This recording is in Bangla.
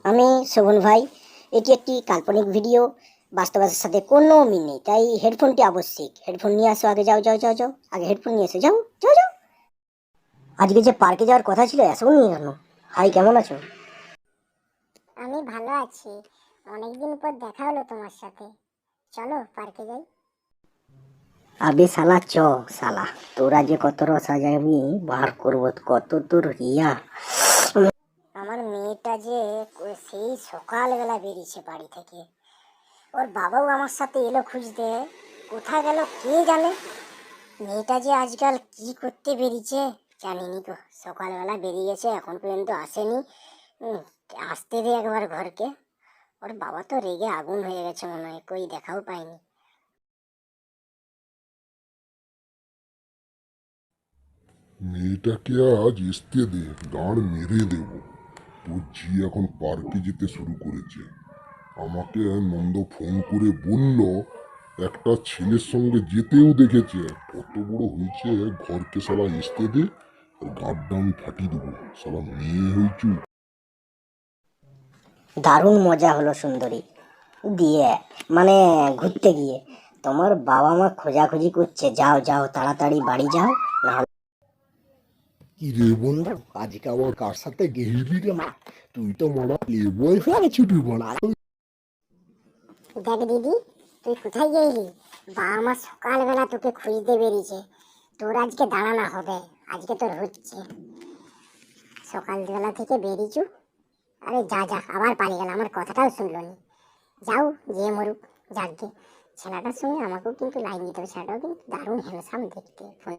আমি শোভন ভাই। এটি একটি কাল্পনিক ভিডিও, বাস্তবতার সাথে কোনো মিল নেই, তাই হেডফোনটি আবশ্যিক। হেডফোন নিয়ে আসো, আগে যাও যাও যাও যাও, আগে হেডফোন নিয়ে এসো, যাও যাও যাও। আজকে যে পার্কে যাওয়ার কথা ছিল এসব নিয়ে কেন? হাই, কেমন আছো? আমি ভালো আছি। অনেকদিন পর দেখা হলো তোমার সাথে। চলো পার্কে যাই। আবে শালা চ, শালা তোরা যে কত রসা যাবি বার করবো, কত তোর ইয়া। আমার মেয়েটা যে সেই সকালবেলা বেরিয়েছে বাড়ি থেকে। ওর বাবাও আমার সাথে এলো খুঁজতে। কোথায় গেল কে জানে। মেয়েটা যে আজকাল কি করতে বেরিয়েছে জানিনি তো। সকালবেলা বেরিয়ে গেছে, এখন পর্যন্ত আসেনি। উম, আসতে দে একবার ঘরকে। ওর বাবা তো রেগে আগুন হয়ে গেছে মনে হয়, কই দেখাও পাইনি। মেয়েটাকে আজ আসতে দে, গাঁড় মেরে দেব। তোর ঝি এখন পার্কে যেতে শুরু করেছে। আমাকে নন্দ ফোন করে বলল একটা ছেলের সঙ্গে যেতেও দেখেছে। কত বড় হয়েছে, ঘরকে সালা আসতে দে, আর গাঁটটা আমি ফাটিয়ে দেবো। সালা মেয়ে হয়েছু। দারুণ মজা হলো সুন্দরী দিয়ে, মানে ঘুরতে গিয়ে। তোমার বাবা মা খোঁজাখুঁজি করছে, যাও যাও তাড়াতাড়ি বাড়ি যাও, না হলে। কি রে বন্ধু, আজকে আবার কার সাথে গেলি রে মা? তুই তো মনে প্লে বয় হয়ে গেছিস বলা। দেখ দিদি, তুই কোথায় গেলি? বাবা মা সকালবেলা তোকে খুঁজতে বেরিয়েছে। তোর আজকে দাঁড়ানো হবে, আজকে তোর হচ্ছে। সকালবেলা থেকে বেরিয়েছু। আরে যা যা, আবার পালিয়ে গেল, আমার কথাটাও শুনলো নি। যাও, যে মরুক, যাকে। ছেলেটার সঙ্গে আমাকেও কিন্তু লাইন দিতে হবে, ছেলেটাও কিন্তু দারুণ হ্যান্ডসাম দেখতে।